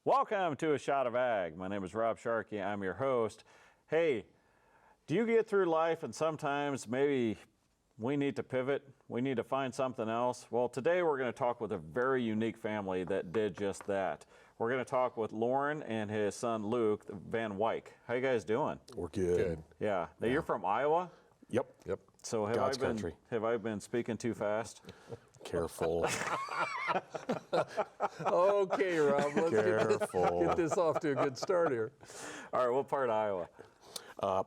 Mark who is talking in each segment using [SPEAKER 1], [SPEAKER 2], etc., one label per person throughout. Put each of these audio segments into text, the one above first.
[SPEAKER 1] Welcome to A Shot of Ag. My name is Rob Sharkey. I'm your host. Hey, do you get through life and sometimes maybe we need to pivot? We need to find something else? Well, today we're going to talk with a very unique family that did just that. We're going to talk with Loren and his son Luke Van Wyk. How you guys doing?
[SPEAKER 2] We're good.
[SPEAKER 1] Yeah. Now you're from Iowa?
[SPEAKER 2] Yep.
[SPEAKER 1] So
[SPEAKER 2] God's country.
[SPEAKER 1] Have I been speaking too fast?
[SPEAKER 2] Careful.
[SPEAKER 3] Okay, Rob, let's get this off to a good start here.
[SPEAKER 1] All right, what part of Iowa?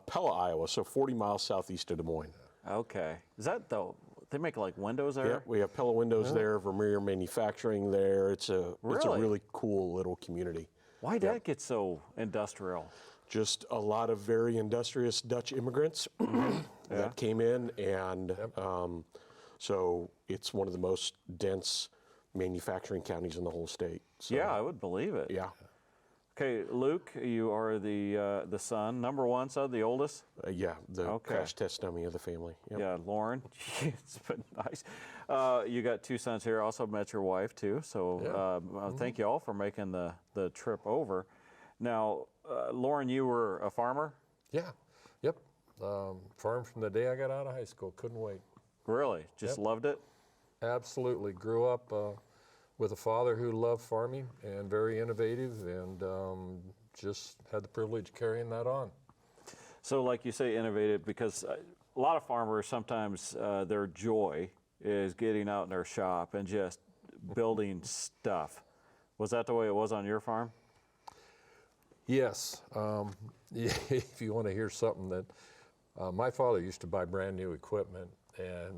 [SPEAKER 2] Pella, Iowa, so 40 miles southeast of Des Moines.
[SPEAKER 1] Okay. Is that they make like windows there?
[SPEAKER 2] Yeah, we have Pella Windows there, Vermeer Manufacturing there. It's a really cool little community.
[SPEAKER 1] Why did that get so industrial?
[SPEAKER 2] Just a lot of very industrious Dutch immigrants that came in, and so it's one of the most dense manufacturing counties in the whole state. So,
[SPEAKER 1] Yeah, I would believe it.
[SPEAKER 2] Yeah.
[SPEAKER 1] Okay, Luke, you are the son, number one son, the oldest?
[SPEAKER 2] The crash test dummy of the family. Yep.
[SPEAKER 1] Yeah, Loren, it's been nice. You got two sons here, also met your wife too, so thank you all for making the trip over. Now, Loren, you were a farmer?
[SPEAKER 3] Yeah, yep. Farmed from the day I got out of high school, couldn't wait.
[SPEAKER 1] Really? Just loved it?
[SPEAKER 3] Absolutely. Grew up with a father who loved farming and very innovative, and just had the privilege of carrying that on.
[SPEAKER 1] So like you say, innovative, because a lot of farmers sometimes their joy is getting out in their shop and just building stuff. Was that the way it was on your farm?
[SPEAKER 3] Yes. If you want to hear something that my father used to buy brand new equipment, and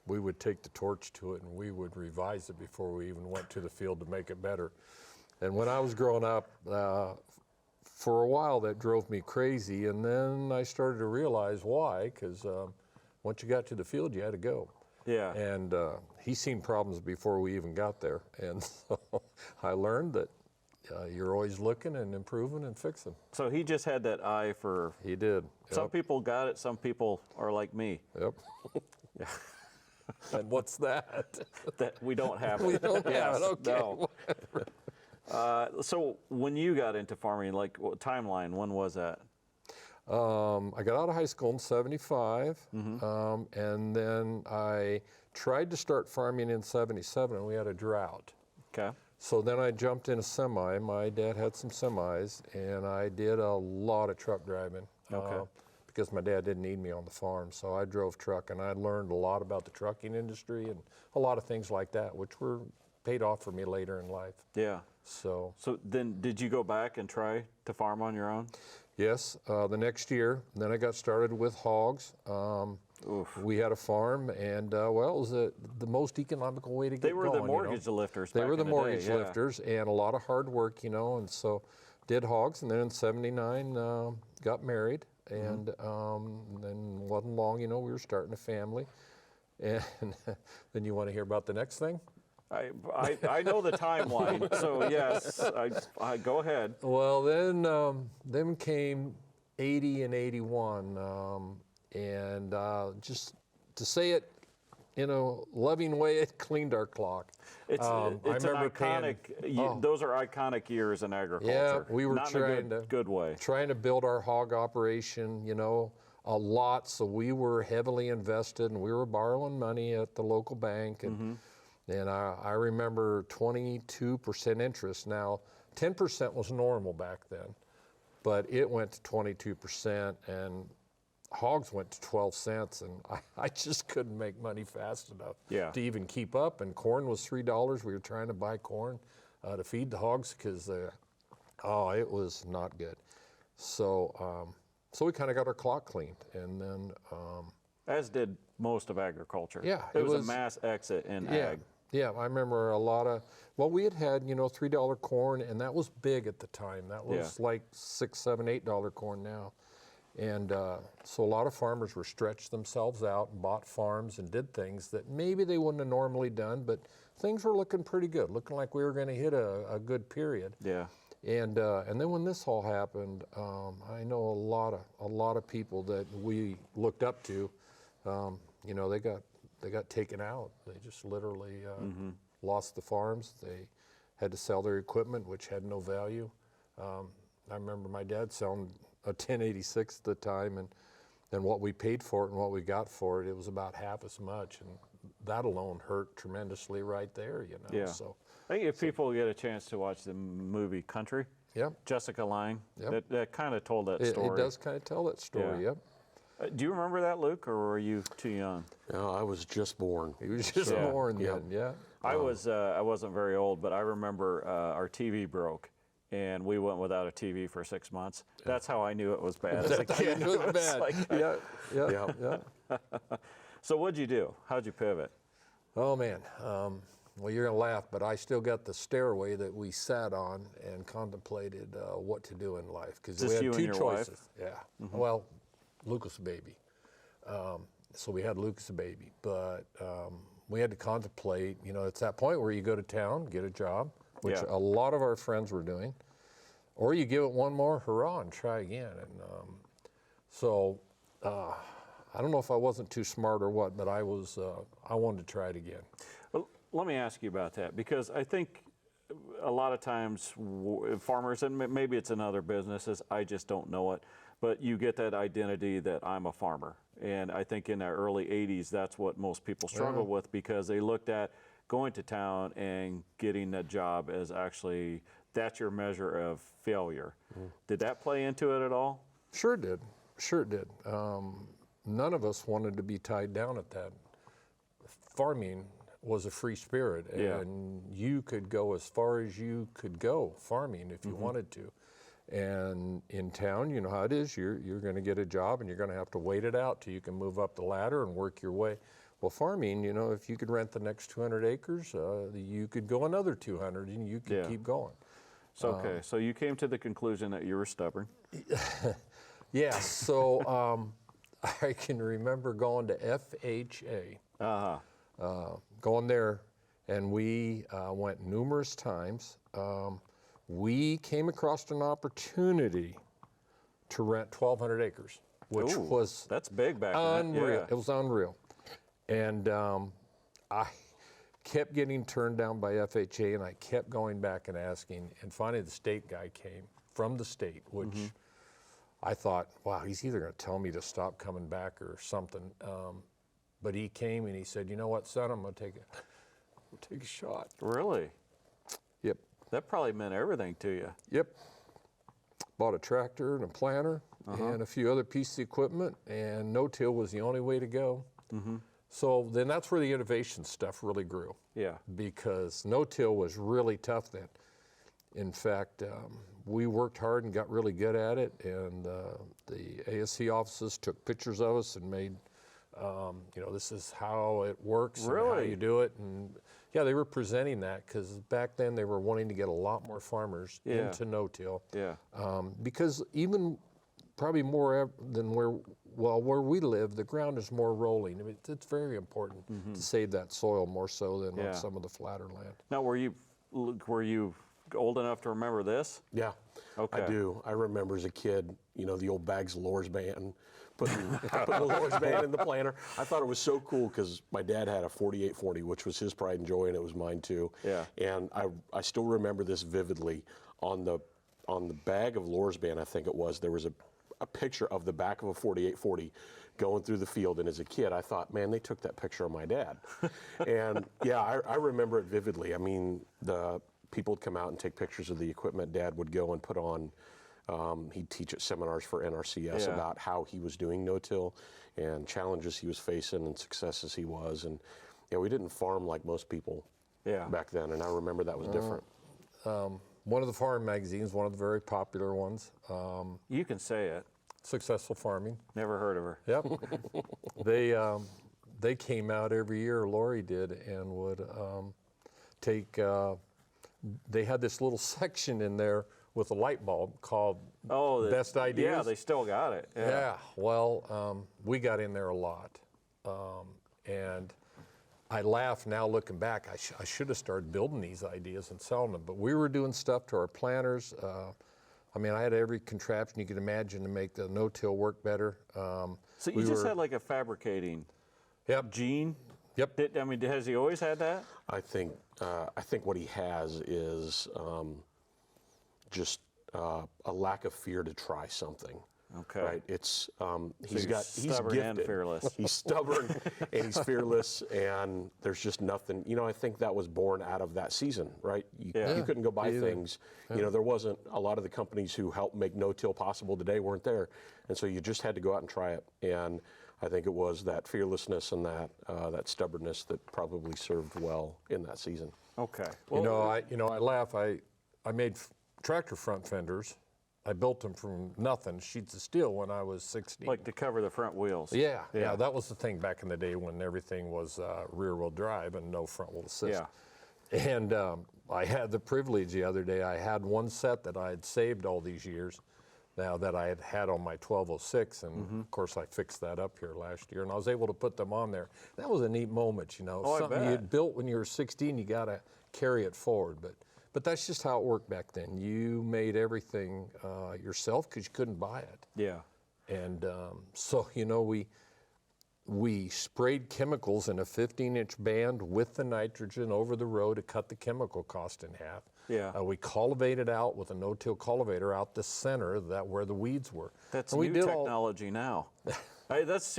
[SPEAKER 3] we would take the torch to it and we would revise it before we even went to the field to make it better. And when I was growing up, for a while that drove me crazy, and then I started to realize why, because once you got to the field, you had to go.
[SPEAKER 1] Yeah.
[SPEAKER 3] And he's seen problems before we even got there. And so I learned that you're always looking and improving and fixing.
[SPEAKER 1] So he just had that eye for...
[SPEAKER 3] He did.
[SPEAKER 1] Some people got it, some people are like me.
[SPEAKER 3] Yep.
[SPEAKER 1] Yeah.
[SPEAKER 3] And what's that?
[SPEAKER 1] That we don't have it.
[SPEAKER 3] We don't have it, okay.
[SPEAKER 1] No. So when you got into farming, like timeline, when was that?
[SPEAKER 3] I got out of high school in 75, and then I tried to start farming in 77, and we had a drought.
[SPEAKER 1] Okay.
[SPEAKER 3] So then I jumped in a semi. My dad had some semis, and I did a lot of truck driving.
[SPEAKER 1] Okay.
[SPEAKER 3] Because my dad didn't need me on the farm, so I drove truck, and I learned a lot about the trucking industry and a lot of things like that, which were paid off for me later in life.
[SPEAKER 1] Yeah.
[SPEAKER 3] So
[SPEAKER 1] then did you go back and try to farm on your own?
[SPEAKER 3] yes, the next year, then I got started with hogs. We had a farm, and it was the most economical way to get
[SPEAKER 1] They were
[SPEAKER 3] going,
[SPEAKER 1] the mortgage lifters.
[SPEAKER 3] They
[SPEAKER 1] back
[SPEAKER 3] were the
[SPEAKER 1] in
[SPEAKER 3] mortgage
[SPEAKER 1] day,
[SPEAKER 3] lifters, and a lot of hard work, and so did hogs, and then in 79 got married, and then wasn't long, we were starting a family. And then you want to hear about the next thing?
[SPEAKER 1] I know the timeline, so yes, I go ahead.
[SPEAKER 3] Well, then came 80 and 81, and just to say it in a loving way, it cleaned our clock.
[SPEAKER 1] It's an iconic. Those are iconic years in agriculture.
[SPEAKER 3] Yeah, we were
[SPEAKER 1] not
[SPEAKER 3] trying
[SPEAKER 1] in a good way.
[SPEAKER 3] Trying to build our hog operation, a lot. So we were heavily invested, and we were borrowing money at the local bank, and I remember 22% interest. Now, 10% was normal back then, but it went to 22%, and hogs went to 12 cents, and I just couldn't make money fast enough to even keep up. And corn was $3. We were trying to buy corn to feed the hogs because, it was not good. So we kind of got our clock cleaned, and then...
[SPEAKER 1] as did most of agriculture.
[SPEAKER 3] Yeah.
[SPEAKER 1] It was a mass exit in ag.
[SPEAKER 3] Yeah, I remember a lot of, we had $3 corn, and that was big at the time. That was like $6, $7, $8 corn now. And so a lot of farmers were stretched themselves out and bought farms and did things that maybe they wouldn't have normally done, but things were looking pretty good, looking like we were going to hit a good period.
[SPEAKER 1] Yeah.
[SPEAKER 3] And then when this all happened, I know a lot of people that we looked up to, they got taken out. They just literally lost the farms. They had to sell their equipment, which had no value. I remember my dad selling a 1086 at the time, and what we paid for it and what we got for it, it was about half as much, and that alone hurt tremendously right there, you know.
[SPEAKER 1] Yeah.
[SPEAKER 3] So,
[SPEAKER 1] I think if people get a chance to watch the movie Country,
[SPEAKER 3] yep.
[SPEAKER 1] Jessica Lange,
[SPEAKER 3] Yep.
[SPEAKER 1] that kind of told that
[SPEAKER 3] It
[SPEAKER 1] story.
[SPEAKER 3] does kind of tell that story,
[SPEAKER 1] Yeah.
[SPEAKER 3] yep.
[SPEAKER 1] Do you remember that, Luke, or were you too young?
[SPEAKER 2] No, I was just born.
[SPEAKER 3] He was just
[SPEAKER 1] Yeah.
[SPEAKER 3] born
[SPEAKER 2] Yeah.
[SPEAKER 3] then, yeah.
[SPEAKER 1] I wasn't very old, but I remember our TV broke, and we went without a TV for 6 months. That's how I knew it was bad. As a kid.
[SPEAKER 3] It was bad.
[SPEAKER 1] like-
[SPEAKER 3] yeah, yeah,
[SPEAKER 2] Yeah.
[SPEAKER 3] yeah.
[SPEAKER 1] So what'd you do? How'd you pivot?
[SPEAKER 3] Oh man, well you're gonna laugh, but I still got the stairway that we sat on and contemplated what to do in life because we
[SPEAKER 1] Just
[SPEAKER 3] had
[SPEAKER 1] you and
[SPEAKER 3] two
[SPEAKER 1] your
[SPEAKER 3] choices.
[SPEAKER 1] wife?
[SPEAKER 3] Yeah. Well, Lucas baby. So we had Lucas baby, but we had to contemplate. You know, it's that point where you go to town, get a job, which
[SPEAKER 1] Yeah.
[SPEAKER 3] a lot of our friends were doing, or you give it one more hurrah and try again. And so I don't know if I wasn't too smart or what, but I wanted to try it again.
[SPEAKER 1] Well, let me ask you about that, because I think a lot of times farmers, and maybe it's in other businesses, I just don't know it, but you get that identity that I'm a farmer. And I think in the early 80s, that's what most people struggle with, because they looked at going to town and getting a job as actually, that's your measure of failure. Did that play into it at all?
[SPEAKER 3] Sure it did. Sure it did. None of us wanted to be tied down at that. Farming was a free spirit,
[SPEAKER 1] Yeah.
[SPEAKER 3] and you could go as far as you could go farming if you wanted to. And in town, you know how it is. You're going to get a job, and you're going to have to wait it out till you can move up the ladder and work your way. Well, farming, you know, if you could rent the next 200 acres, you could go another 200, and you could
[SPEAKER 1] Yeah.
[SPEAKER 3] keep going.
[SPEAKER 1] So, okay, so you came to the conclusion that you were stubborn.
[SPEAKER 3] Yeah. So I can remember going to FHA. Going there, and we went numerous times. We came across an opportunity to rent 1,200 acres, which
[SPEAKER 1] Ooh,
[SPEAKER 3] was
[SPEAKER 1] that's big back then.
[SPEAKER 3] unreal.
[SPEAKER 1] Yeah.
[SPEAKER 3] It was unreal. And I kept getting turned down by FHA, and I kept going back and asking. And finally, the state guy came from the state, which I thought, wow, he's either going to tell me to stop coming back or something. But he came and he said, you know what, son, I'm going to take a shot.
[SPEAKER 1] Really?
[SPEAKER 3] Yep.
[SPEAKER 1] That probably meant everything to you.
[SPEAKER 3] Yep. Bought a tractor and a planter and a few other pieces of equipment, and no-till was the only way to go. So then that's where the innovation stuff really grew,
[SPEAKER 1] Yeah.
[SPEAKER 3] because no-till was really tough then. In fact, we worked hard and got really good at it, and the ASC offices took pictures of us and made, you know, this is how it works and how
[SPEAKER 1] Really?
[SPEAKER 3] you do it. And yeah, they were presenting that because back then they were wanting to get a lot more farmers
[SPEAKER 1] Yeah.
[SPEAKER 3] into no-till.
[SPEAKER 1] Yeah.
[SPEAKER 3] Because even probably more than where we live, the ground is more rolling. I mean, it's very important to save that soil more so than
[SPEAKER 1] Yeah.
[SPEAKER 3] on some of the flatter land.
[SPEAKER 1] Now, were you old enough to remember this?
[SPEAKER 2] Yeah,
[SPEAKER 1] Okay.
[SPEAKER 2] I do. I remember as a kid, you know, the old Bags Lors band, putting the Lors band in the planter. I thought it was so cool because my dad had a 4840, which was his pride and joy, and it was mine too.
[SPEAKER 1] Yeah.
[SPEAKER 2] And I still remember this vividly. On the bag of Lors band, I think it was, there was a picture of the back of a 4840 going through the field. And as a kid, I thought, man, they took that picture of my dad. And yeah, I remember it vividly. I mean, the people would come out and take pictures of the equipment. Dad would go and put on, he'd teach at seminars for NRCS
[SPEAKER 1] Yeah.
[SPEAKER 2] about how he was doing no-till and challenges he was facing and successes he was. And yeah, we didn't farm like most people
[SPEAKER 1] Yeah.
[SPEAKER 2] back then. And I remember that was different.
[SPEAKER 3] One of the farm magazines, one of the very popular ones,
[SPEAKER 1] You can say it.
[SPEAKER 3] Successful Farming.
[SPEAKER 1] Never heard of her.
[SPEAKER 3] Yep. They came out every year, Lori did, and would take, they had this little section in there with a light bulb called Best Ideas.
[SPEAKER 1] Yeah, they still got it.
[SPEAKER 3] Yeah, well, we got in there a lot. And I laugh now looking back, I should have started building these ideas and selling them, but we were doing stuff to our planters. I mean, I had every contraption you could imagine to make the no-till work better.
[SPEAKER 1] So you just had like a fabricating
[SPEAKER 3] Yep.
[SPEAKER 1] gene?
[SPEAKER 3] Yep.
[SPEAKER 1] I mean, has he always had that?
[SPEAKER 2] I think what he has is just a lack of fear to try something.
[SPEAKER 1] Okay.
[SPEAKER 2] Right. It's
[SPEAKER 1] he's stubborn
[SPEAKER 2] gifted.
[SPEAKER 1] and fearless.
[SPEAKER 2] He's stubborn and he's fearless, and there's just nothing. You know, I think that was born out of that season, right? You couldn't go buy things. You know, there wasn't a lot of the companies who helped make no-till possible today weren't there, and so you just had to go out and try it. And I think it was that fearlessness and that stubbornness that probably served well in that season.
[SPEAKER 1] Okay.
[SPEAKER 3] I laugh. I made tractor front fenders. I built them from nothing, sheets of steel, when I was 16.
[SPEAKER 1] Like to cover the front wheels.
[SPEAKER 3] Yeah, that was the thing back in the day when everything was rear-wheel drive and no front-wheel assist.
[SPEAKER 1] Yeah.
[SPEAKER 3] And I had the privilege the other day. I had one set that I had saved all these years, now that I had on my 1206, and of course I fixed that up here last year, and I was able to put them on there. That was a neat moment, you know.
[SPEAKER 1] Oh, I
[SPEAKER 3] something
[SPEAKER 1] bet.
[SPEAKER 3] you had built when you were 16, you got to carry it forward. But that's just how it worked back then. You made everything yourself because you couldn't buy it.
[SPEAKER 1] Yeah.
[SPEAKER 3] And so, you know, we sprayed chemicals in a 15-inch band with the nitrogen over the row to cut the chemical cost in half.
[SPEAKER 1] Yeah.
[SPEAKER 3] We cultivated out with a no-till cultivator out the center, where the weeds were.
[SPEAKER 1] That's
[SPEAKER 3] and we
[SPEAKER 1] new
[SPEAKER 3] did
[SPEAKER 1] technology now. That's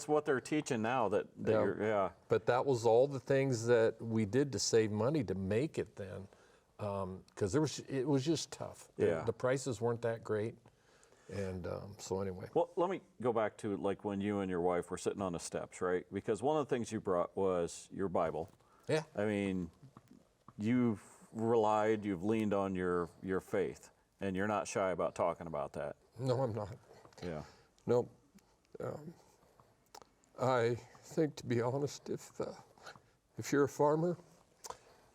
[SPEAKER 1] what they're teaching now.
[SPEAKER 3] But that was all the things that we did to save money to make it then. Because it was just tough.
[SPEAKER 1] Yeah.
[SPEAKER 3] The prices weren't that great, and so anyway.
[SPEAKER 1] Well, let me go back to like when you and your wife were sitting on the steps, right? Because one of the things you brought was your Bible.
[SPEAKER 3] Yeah.
[SPEAKER 1] I mean, you've leaned on your faith, and you're not shy about talking about that.
[SPEAKER 3] No, I'm not.
[SPEAKER 1] Yeah.
[SPEAKER 3] No. I think, to be honest, if you're a farmer,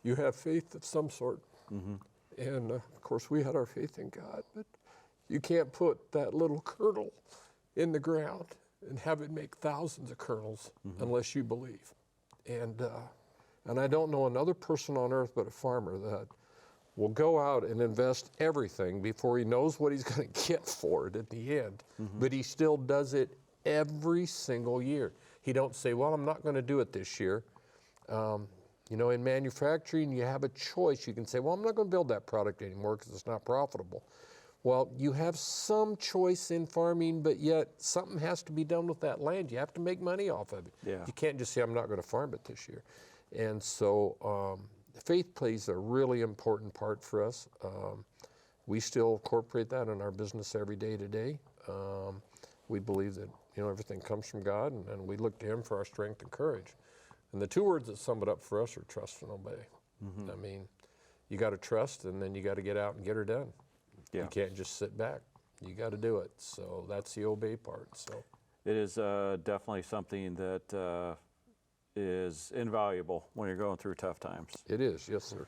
[SPEAKER 3] you have faith of some sort. Mm-hmm. And of course, we had our faith in God, but you can't put that little kernel in the ground and have it make thousands of kernels unless you believe. And I don't know another person on earth but a farmer that will go out and invest everything before he knows what he's going to get for it at the end, but he still does it every single year. He don't say, well, I'm not going to do it this year. You know, in manufacturing, you have a choice. You can say, well, I'm not going to build that product anymore because it's not profitable. Well, you have some choice in farming, but yet something has to be done with that land. You have to make money off of it.
[SPEAKER 1] Yeah.
[SPEAKER 3] You can't just say, I'm not going to farm it this year. And so faith plays a really important part for us. We still incorporate that in our business every day today. We believe that, you know, everything comes from God, and we look to Him for our strength and courage. And the two words that sum it up for us are trust and obey. I mean, you got to trust, and then you got to get out and get her done.
[SPEAKER 1] Yeah.
[SPEAKER 3] You can't just sit back. You got to do it. So that's the obey part. So
[SPEAKER 1] It is definitely something that is invaluable when you're going through tough times.
[SPEAKER 3] it is, yes, sir.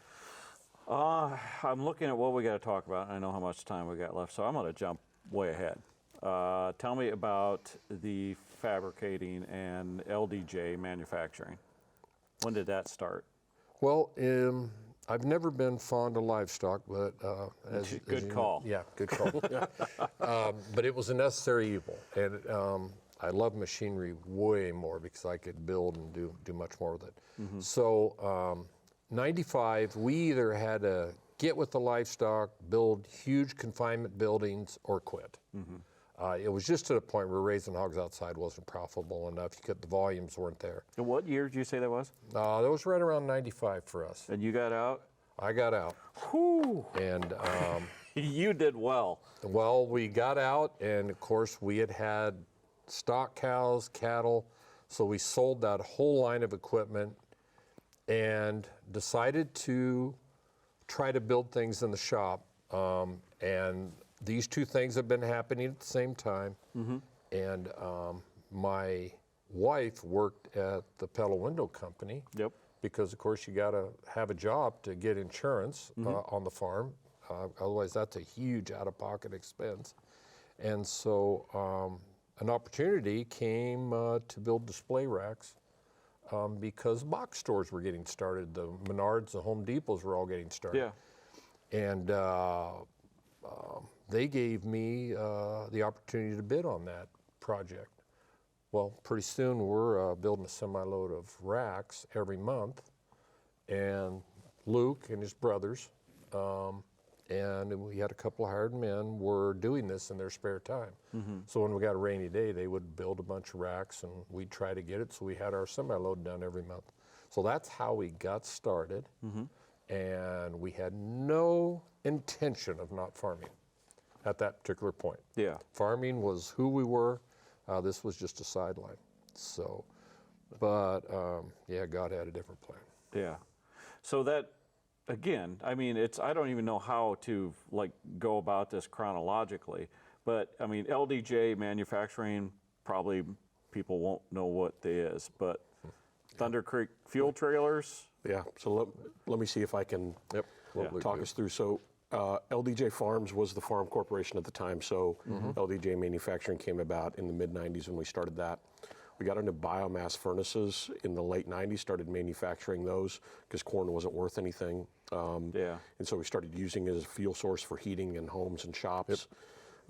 [SPEAKER 1] I'm looking at what we got to talk about. I know how much time we got left, so I'm going to jump way ahead. Tell me about the fabricating and LDJ manufacturing. When did that start?
[SPEAKER 3] Well, I've never been fond of livestock, but
[SPEAKER 1] Good call.
[SPEAKER 3] Yeah, good call. But it was a necessary evil, and I love machinery way more because I could build and do much more with it. So, 95, we either had to get with the livestock, build huge confinement buildings, or quit. It was just to the point where raising hogs outside wasn't profitable enough. The volumes weren't there.
[SPEAKER 1] And what year did you say that was?
[SPEAKER 3] That was right around 95 for us.
[SPEAKER 1] And you got out?
[SPEAKER 3] I got out.
[SPEAKER 1] Whew.
[SPEAKER 3] And
[SPEAKER 1] You did well.
[SPEAKER 3] well, we got out, and of course, we had stock cows, cattle, so we sold that whole line of equipment and decided to try to build things in the shop. And these two things have been happening at the same time. And my wife worked at the Pella Window Company.
[SPEAKER 1] Yep.
[SPEAKER 3] Because, of course, you got to have a job to get insurance on the farm. Otherwise, that's a huge out-of-pocket expense. And so an opportunity came to build display racks because box stores were getting started. The Menards, the Home Depots were all getting started.
[SPEAKER 1] Yeah.
[SPEAKER 3] And they gave me the opportunity to bid on that project. Well, pretty soon we're building a semi-load of racks every month, and Luke and his brothers, and we had a couple of hired men, were doing this in their spare time. So when we got a rainy day, they would build a bunch of racks, and we'd try to get it, so we had our semi-load done every month. So that's how we got started, and we had no intention of not farming at that particular point.
[SPEAKER 1] Yeah.
[SPEAKER 3] Farming was who we were. This was just a sideline. So, but yeah, God had a different plan.
[SPEAKER 1] Yeah. So that, again, I mean, I don't even know how to like go about this chronologically, but I mean, LDJ manufacturing, probably people won't know what it is, but Thunder Creek fuel trailers.
[SPEAKER 2] Yeah, so let me see if I can
[SPEAKER 3] Yep.
[SPEAKER 2] talk us through. So LDJ Farms was the farm corporation at the time, so LDJ Manufacturing came about in the mid-90s when we started that. We got into biomass furnaces in the late 90s, started manufacturing those because corn wasn't worth anything.
[SPEAKER 1] Yeah.
[SPEAKER 2] And so we started using it as a fuel source for heating in homes and shops.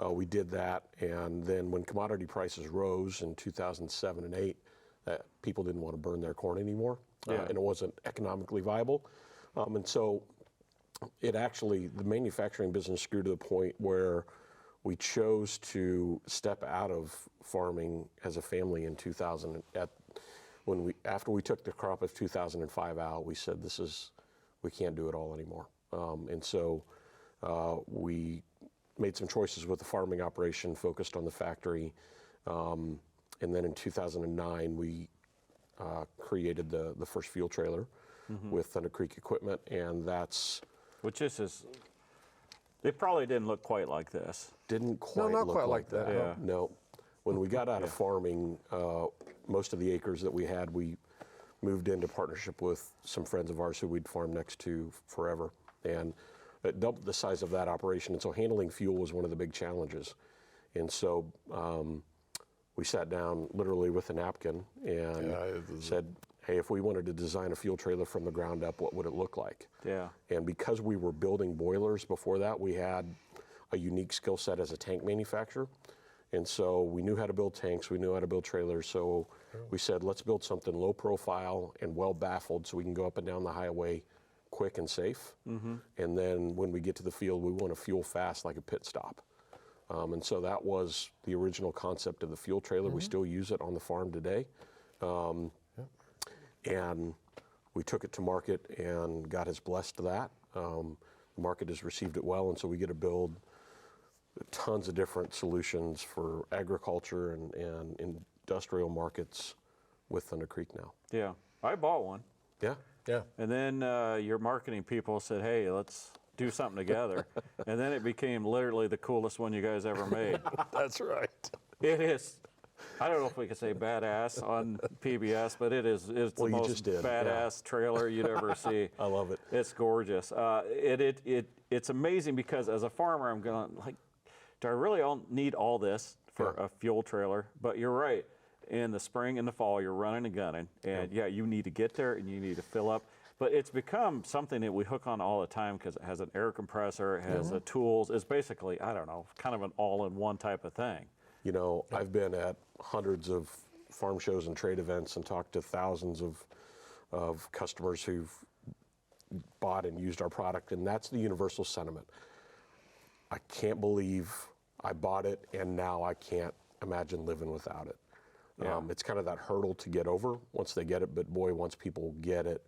[SPEAKER 2] We did that, and then when commodity prices rose in 2007 and 8, people didn't want to burn their corn anymore, and it wasn't economically viable. And so the manufacturing business grew to the point where we chose to step out of farming as a family in 2000. After we took the crop of 2005 out, we said, we can't do it all anymore. And so we made some choices with the farming operation, focused on the factory. And then in 2009, we created the first fuel trailer with Thunder Creek equipment, and
[SPEAKER 1] Which is, it probably didn't look quite like this.
[SPEAKER 2] didn't quite
[SPEAKER 3] not
[SPEAKER 2] look
[SPEAKER 3] quite
[SPEAKER 2] like
[SPEAKER 3] like that,
[SPEAKER 2] that. No. When we got out of farming, most of the acres that we had, we moved into partnership with some friends of ours who we'd farmed next to forever, and it doubled the size of that operation. And so handling fuel was one of the big challenges. And so we sat down literally with a napkin and said, hey, if we wanted to design a fuel trailer from the ground up, what would it look like?
[SPEAKER 1] Yeah.
[SPEAKER 2] And because we were building boilers before that, we had a unique skill set as a tank manufacturer. And so we knew how to build tanks, we knew how to build trailers. So we said, let's build something low profile and well baffled so we can go up and down the highway quick and safe. And then when we get to the field, we want to fuel fast like a pit stop. And so that was the original concept of the fuel trailer. We still use it on the farm today. And we took it to market, and God has blessed that. The market has received it well, and so we get to build tons of different solutions for agriculture and industrial markets with Thunder Creek now.
[SPEAKER 1] Yeah. I bought one.
[SPEAKER 2] Yeah.
[SPEAKER 3] Yeah.
[SPEAKER 1] And then your marketing people said, hey, let's do something together. And then it became literally the coolest one you guys ever made.
[SPEAKER 3] That's right.
[SPEAKER 1] It is. I don't know if we could say badass on PBS, but it's the
[SPEAKER 2] Well, you
[SPEAKER 1] most
[SPEAKER 2] just did,
[SPEAKER 1] badass trailer you'd ever see.
[SPEAKER 2] I love it.
[SPEAKER 1] It's gorgeous. It's amazing because as a farmer, I'm going like, do I really need all this for a fuel trailer? But you're right. In the spring and the fall, you're running and gunning, and you need to get there and you need to fill up. But it's become something that we hook on all the time because it has an air compressor, it has the tools. It's basically, I don't know, kind of an all-in-one type of thing.
[SPEAKER 2] You know, I've been at hundreds of farm shows and trade events and talked to thousands of customers who've bought and used our product, and that's the universal sentiment. I can't believe I bought it, and now I can't imagine living without it.
[SPEAKER 1] Yeah.
[SPEAKER 2] It's kind of that hurdle to get over once they get it, but boy, once people get it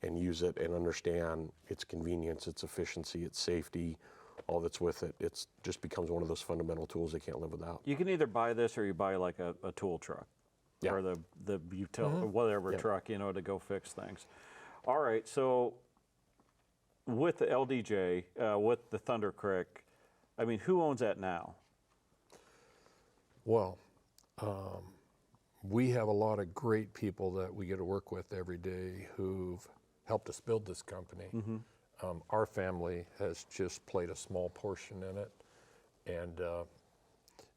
[SPEAKER 2] and use it and understand its convenience, its efficiency, its safety, all that's with it, it just becomes one of those fundamental tools they can't live without.
[SPEAKER 1] You can either buy this or you buy like a tool truck
[SPEAKER 2] Yeah.
[SPEAKER 1] or the utility, whatever truck, to go fix things. All right, so with the LDJ, with the Thunder Creek, I mean, who owns that now?
[SPEAKER 3] Well, we have a lot of great people that we get to work with every day who've helped us build this company. Our family has just played a small portion in it. And,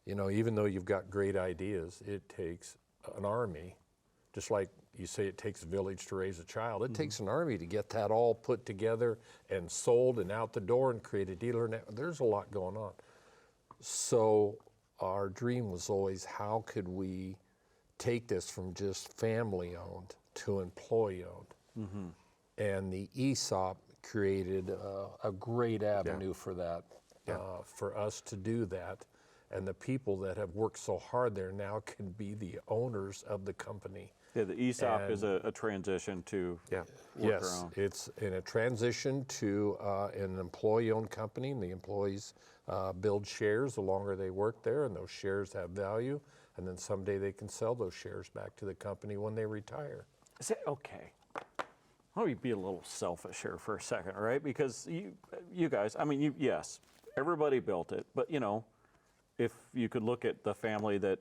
[SPEAKER 3] even though you've got great ideas, it takes an army, just like you say it takes a village to raise a child. It takes an army to get that all put together and sold and out the door and create a dealer network. There's a lot going on. So our dream was always, how could we take this from just family owned to employee owned. And the ESOP created a great avenue for that, for us to do that. And the people that have worked so hard there now can be the owners of the company.
[SPEAKER 1] Yeah, the ESOP is a transition to work
[SPEAKER 3] Yes,
[SPEAKER 1] around.
[SPEAKER 3] it's in a transition to an employee-owned company, and the employees build shares the longer they work there, and those shares have value, and then someday they can sell those shares back to the company when they retire.
[SPEAKER 1] Okay. Let me be a little selfish here for a second, right? Because you guys, I mean, yes, everybody built it, but if you could look at the family that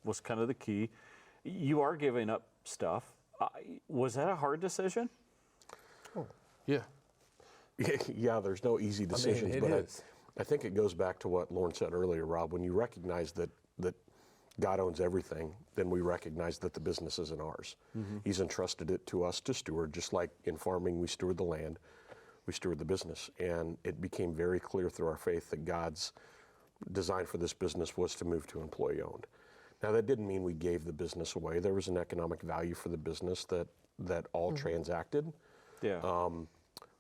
[SPEAKER 1] was kind of the key, you are giving up stuff. Was that a hard decision?
[SPEAKER 3] Yeah.
[SPEAKER 2] Yeah, there's no easy decisions,
[SPEAKER 3] it
[SPEAKER 2] but
[SPEAKER 3] is.
[SPEAKER 2] I think it goes back to what Lauren said earlier, Rob. When you recognize that God owns everything, then we recognize that the business isn't ours. He's entrusted it to us to steward, just like in farming we steward the land, we steward the business. And it became very clear through our faith that God's design for this business was to move to employee owned. Now that didn't mean we gave the business away. There was an economic value for the business that all transacted.
[SPEAKER 1] Yeah.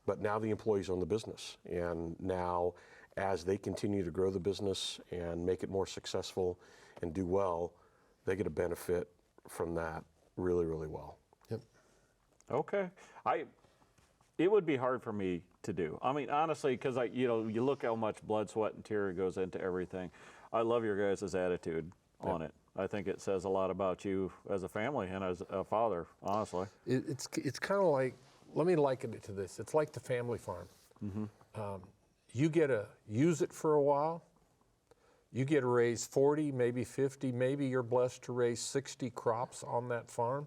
[SPEAKER 2] But now the employees own the business. And now as they continue to grow the business and make it more successful and do well, they get a benefit from that really, really well.
[SPEAKER 3] Yep.
[SPEAKER 1] Okay. It would be hard for me to do. I mean, honestly, because you look how much blood, sweat, and tear goes into everything. I love your guys' attitude on it. I think it says a lot about you as a family and as a father, honestly.
[SPEAKER 3] It's kind of like, let me liken it to this. It's like the family farm. You get to use it for a while. You get to raise 40, maybe 50, maybe you're blessed to raise 60 crops on that farm.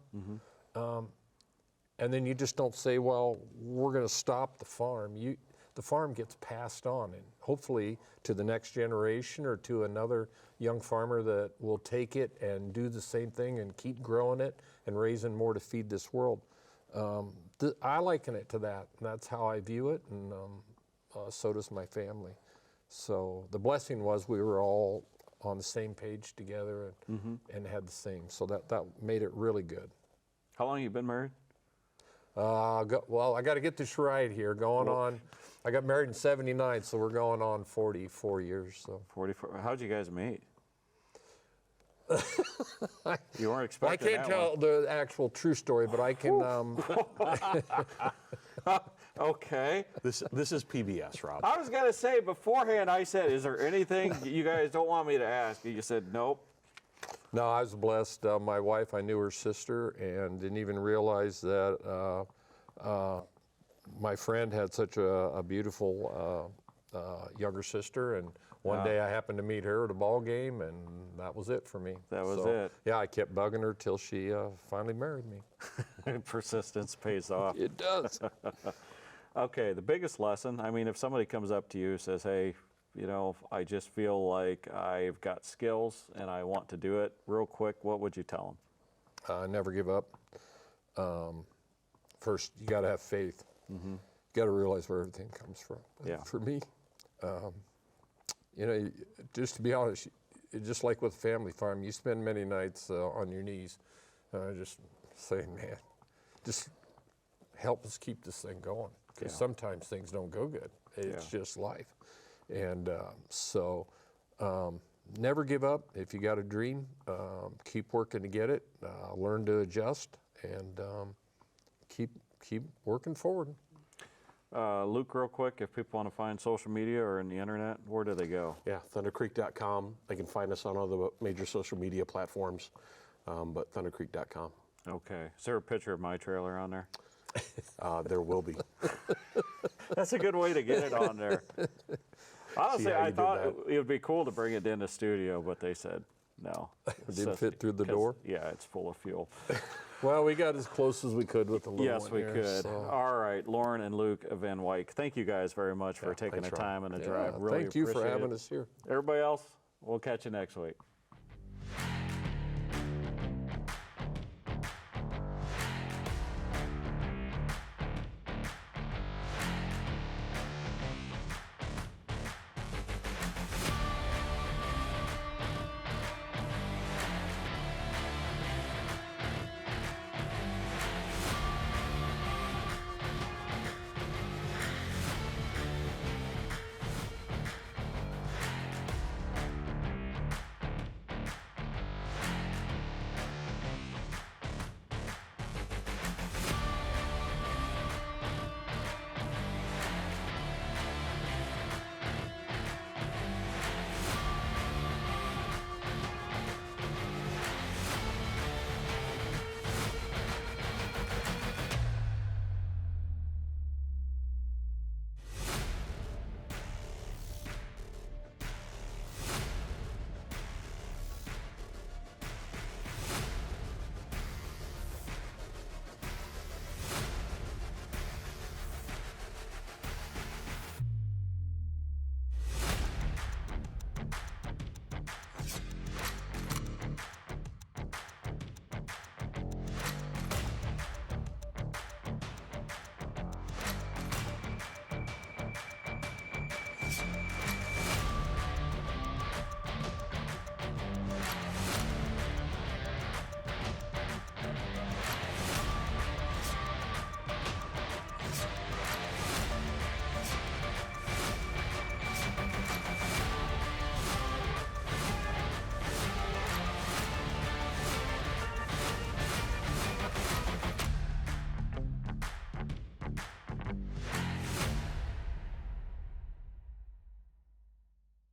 [SPEAKER 3] And then you just don't say, well, we're going to stop the farm. The farm gets passed on, and hopefully to the next generation or to another young farmer that will take it and do the same thing and keep growing it and raising more to feed this world. I liken it to that, and that's how I view it, and so does my family. So the blessing was we were all on the same page together and had the same. So that made it really good.
[SPEAKER 1] How long have you been married?
[SPEAKER 3] Well, I got to get this right here. I got married in '79, so we're going on 44 years. So
[SPEAKER 1] 44. How'd you guys meet? You weren't
[SPEAKER 3] I
[SPEAKER 1] expecting
[SPEAKER 3] can't
[SPEAKER 1] that
[SPEAKER 3] tell
[SPEAKER 1] one.
[SPEAKER 3] the actual true story, but I can.
[SPEAKER 1] Okay.
[SPEAKER 2] This is PBS, Rob.
[SPEAKER 1] I was going to say beforehand, I said, is there anything you guys don't want me to ask? You said, nope.
[SPEAKER 3] No, I was blessed. My wife, I knew her sister and didn't even realize that my friend had such a beautiful younger sister. And one day I happened to meet her at a ball game, and that was it for me.
[SPEAKER 1] That was
[SPEAKER 3] So,
[SPEAKER 1] it.
[SPEAKER 3] Yeah, I kept bugging her till she finally married me.
[SPEAKER 1] Persistence pays off.
[SPEAKER 3] It does.
[SPEAKER 1] Okay, the biggest lesson, I mean, if somebody comes up to you and says, hey, I just feel like I've got skills and I want to do it, real quick, what would you tell them?
[SPEAKER 3] Never give up. First, you got to have faith. You got to realize where everything comes from.
[SPEAKER 1] Yeah.
[SPEAKER 3] For me, just to be honest, just like with Family Farm, you spend many nights on your knees, just saying, man, just help us keep this thing going. Because sometimes things don't go good. It's just life. And never give up. If you got a dream, keep working to get it. Learn to adjust, and keep working forward.
[SPEAKER 1] Luke, real quick, if people want to find social media or in the internet, where do they go?
[SPEAKER 2] Yeah, thundercreek.com. They can find us on all the major social media platforms, but thundercreek.com.
[SPEAKER 1] Okay. Is there a picture of my trailer on there?
[SPEAKER 2] There will be.
[SPEAKER 1] That's a good way to get it on there. Honestly,
[SPEAKER 2] how you
[SPEAKER 1] I
[SPEAKER 2] did
[SPEAKER 1] thought
[SPEAKER 2] that.
[SPEAKER 1] it would be cool to bring it in the studio, but they said no.
[SPEAKER 3] It didn't fit through the
[SPEAKER 1] 'cause,
[SPEAKER 3] door?
[SPEAKER 1] Yeah, it's full of fuel.
[SPEAKER 3] Well, we got as close as we could with the little
[SPEAKER 1] Yes,
[SPEAKER 3] one
[SPEAKER 1] we
[SPEAKER 3] here,
[SPEAKER 1] could.
[SPEAKER 3] so.
[SPEAKER 1] All right, Lauren and Luke Van Wyk, thank you guys very much for taking
[SPEAKER 2] thanks,
[SPEAKER 1] the
[SPEAKER 2] Rob.
[SPEAKER 1] time and the
[SPEAKER 3] Yeah,
[SPEAKER 1] drive. Really
[SPEAKER 3] thank you for
[SPEAKER 1] appreciate
[SPEAKER 3] having
[SPEAKER 1] it.
[SPEAKER 3] us here.
[SPEAKER 1] Everybody else, we'll catch you next week.